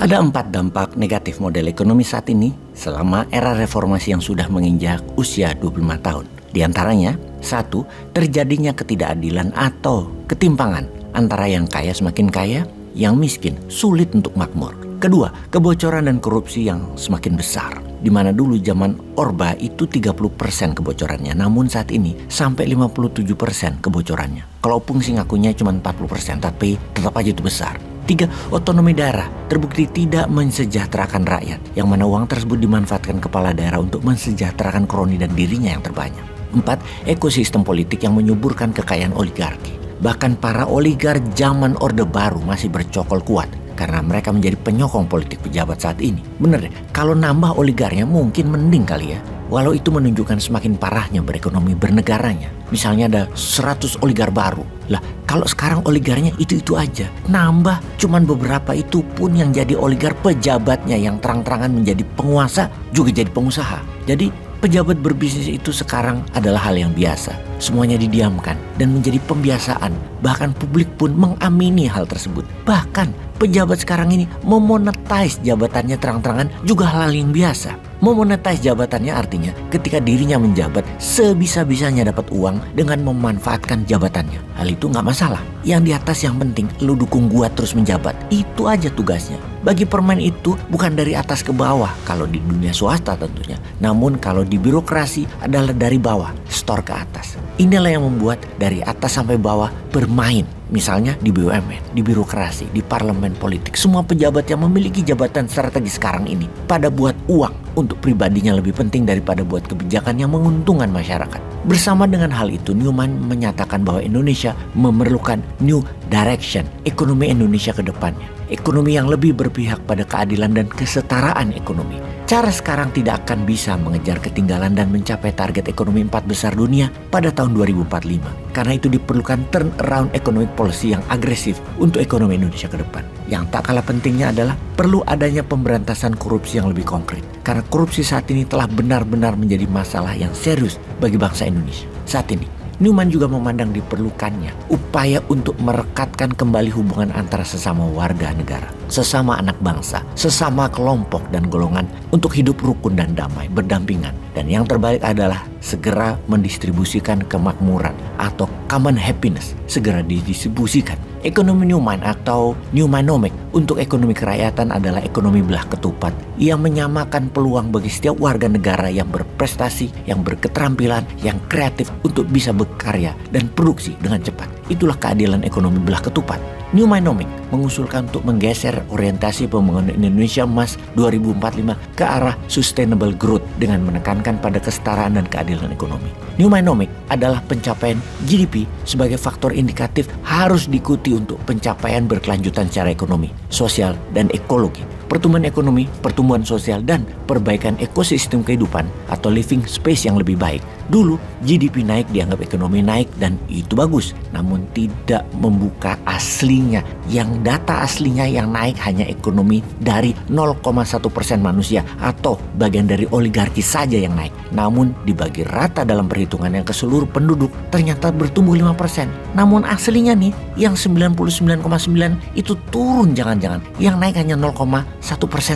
Ada 4 dampak negatif model ekonomi saat ini selama era reformasi yang sudah menginjak usia 25 tahun. Di antaranya, 1. Terjadinya ketidakadilan atau ketimpangan antara yang kaya semakin kaya, yang miskin sulit untuk makmur. Kedua, kebocoran dan korupsi yang semakin besar. Di mana dulu zaman Orba itu 30% kebocorannya, namun saat ini sampai 57% kebocorannya. Kalau Pungsi ngakunya cuma 40%, tapi tetap aja itu besar. 3. Otonomi daerah terbukti tidak mensejahterakan rakyat, yang mana uang tersebut dimanfaatkan kepala daerah untuk mensejahterakan kroni dan dirinya yang terbanyak. 4. Ekosistem politik yang menyuburkan kekayaan oligarki. Bahkan para oligark zaman Orde Baru masih bercokol kuat karena mereka menjadi penyokong politik pejabat saat ini. Bener deh, kalau nambah oligarnya mungkin mending kali ya. Walau itu menunjukkan semakin parahnya berekonomi bernegaranya. Misalnya ada 100 oligar baru. Lah, kalau sekarang oligarnya itu-itu aja. Nambah cuman beberapa, itu pun yang jadi oligar pejabatnya yang terang-terangan menjadi penguasa juga jadi pengusaha. Jadi pejabat berbisnis itu sekarang adalah hal yang biasa. Semuanya didiamkan dan menjadi pembiasaan. Bahkan publik pun mengamini hal tersebut. Bahkan pejabat sekarang ini memonetize jabatannya terang-terangan juga hal yang biasa. Memonetize jabatannya artinya ketika dirinya menjabat sebisa-bisanya dapat uang dengan memanfaatkan jabatannya. Hal itu nggak masalah. Yang di atas yang penting lu dukung gua terus menjabat. Itu aja tugasnya. Bagi permen itu bukan dari atas ke bawah kalau di dunia swasta tentunya. Namun kalau di birokrasi adalah dari bawah, store ke atas. Inilah yang membuat dari atas sampai bawah bermain. Misalnya di BUMN, di birokrasi, di parlemen politik. Semua pejabat yang memiliki jabatan strategis sekarang ini pada buat uang untuk pribadinya lebih penting daripada buat kebijakan yang menguntungkan masyarakat. Bersama dengan hal itu, Newman menyatakan bahwa Indonesia memerlukan new direction ekonomi Indonesia ke depannya. Ekonomi yang lebih berpihak pada keadilan dan kesetaraan ekonomi. Cara sekarang tidak akan bisa mengejar ketinggalan dan mencapai target ekonomi 4 besar dunia pada tahun 2045. Karena itu diperlukan turnaround economic policy yang agresif untuk ekonomi Indonesia ke depan. Yang tak kalah pentingnya adalah perlu adanya pemberantasan korupsi yang lebih konkret. Karena korupsi saat ini telah benar-benar menjadi masalah yang serius bagi bangsa Indonesia. Saat ini, Newman juga memandang diperlukannya upaya untuk merekatkan kembali hubungan antara sesama warga negara, sesama anak bangsa, sesama kelompok dan golongan untuk hidup rukun dan damai berdampingan. Dan yang terbaik adalah segera mendistribusikan kemakmuran atau common happiness, segera didistribusikan. Ekonomi Newman atau Newmanomic untuk ekonomi kerakyatan adalah ekonomi belah ketupat yang menyamakan peluang bagi setiap warga negara yang berprestasi, yang berketerampilan, yang kreatif untuk bisa berkarya dan produksi dengan cepat. Itulah keadilan ekonomi belah ketupat. Newmanomic mengusulkan untuk menggeser orientasi pembangunan Indonesia Emas 2045 ke arah sustainable growth dengan menekankan pada kesetaraan dan keadilan ekonomi. Newmanomic adalah pencapaian GDP sebagai faktor indikatif harus diikuti untuk pencapaian berkelanjutan secara ekonomi, sosial, dan ekologi. Pertumbuhan ekonomi, pertumbuhan sosial, dan perbaikan ekosistem kehidupan atau living space yang lebih baik. Dulu GDP naik dianggap ekonomi naik dan itu bagus, namun tidak membuka aslinya. Yang data aslinya yang naik hanya ekonomi dari 0,1% manusia atau bagian dari oligarki saja yang naik. Namun dibagi rata dalam perhitungan yang ke seluruh penduduk ternyata bertumbuh 5%. Namun aslinya nih yang 99,9 itu turun jangan-jangan. Yang naik hanya 0,1%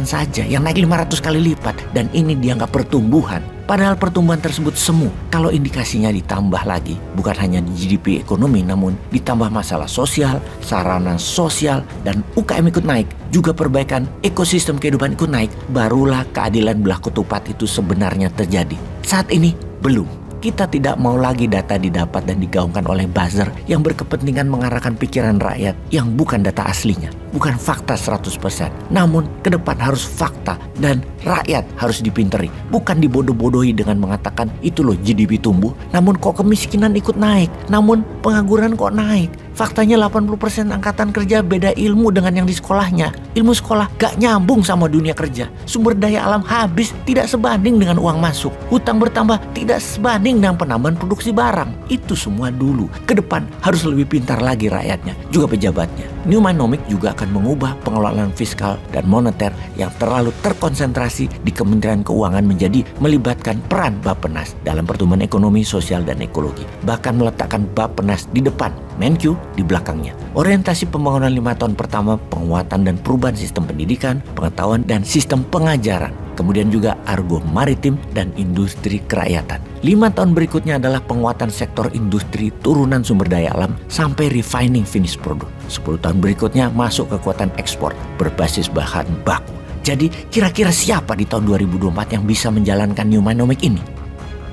saja, yang naik 500 kali lipat, dan ini dianggap pertumbuhan. Padahal pertumbuhan tersebut semu kalau indikasinya ditambah lagi. Bukan hanya di GDP ekonomi, namun ditambah masalah sosial, sarana sosial, dan UKM ikut naik. Juga perbaikan ekosistem kehidupan ikut naik. Barulah keadilan belah ketupat itu sebenarnya terjadi. Saat ini belum. Kita tidak mau lagi data didapat dan digaungkan oleh buzzer yang berkepentingan mengarahkan pikiran rakyat yang bukan data aslinya. Bukan fakta 100%. Namun ke depan harus fakta dan rakyat harus dipinteri. Bukan dibodoh-bodohi dengan mengatakan itu loh GDP tumbuh, namun kok kemiskinan ikut naik. Namun pengangguran kok naik. Faktanya 80% angkatan kerja beda ilmu dengan yang di sekolahnya. Ilmu sekolah gak nyambung sama dunia kerja. Sumber daya alam habis tidak sebanding dengan uang masuk. Hutang bertambah tidak sebanding dengan penambahan produksi barang. Itu semua dulu. Ke depan harus lebih pintar lagi rakyatnya, juga pejabatnya. Newmanomic juga akan mengubah pengelolaan fiskal dan moneter yang terlalu terkonsentrasi di Kementerian Keuangan menjadi melibatkan peran Bappenas dalam pertumbuhan ekonomi, sosial, dan ekologi. Bahkan meletakkan Bappenas di depan Menq di belakangnya. Orientasi pembangunan 5 tahun pertama, penguatan dan perubahan sistem pendidikan, pengetahuan dan sistem pengajaran. Kemudian juga argo maritim dan industri kerakyatan. 5 tahun berikutnya adalah penguatan sektor industri turunan sumber daya alam sampai refining finish product. 10 tahun berikutnya masuk kekuatan ekspor berbasis bahan baku. Jadi kira-kira siapa di tahun 2024 yang bisa menjalankan New Manowmek ini?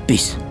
Peace.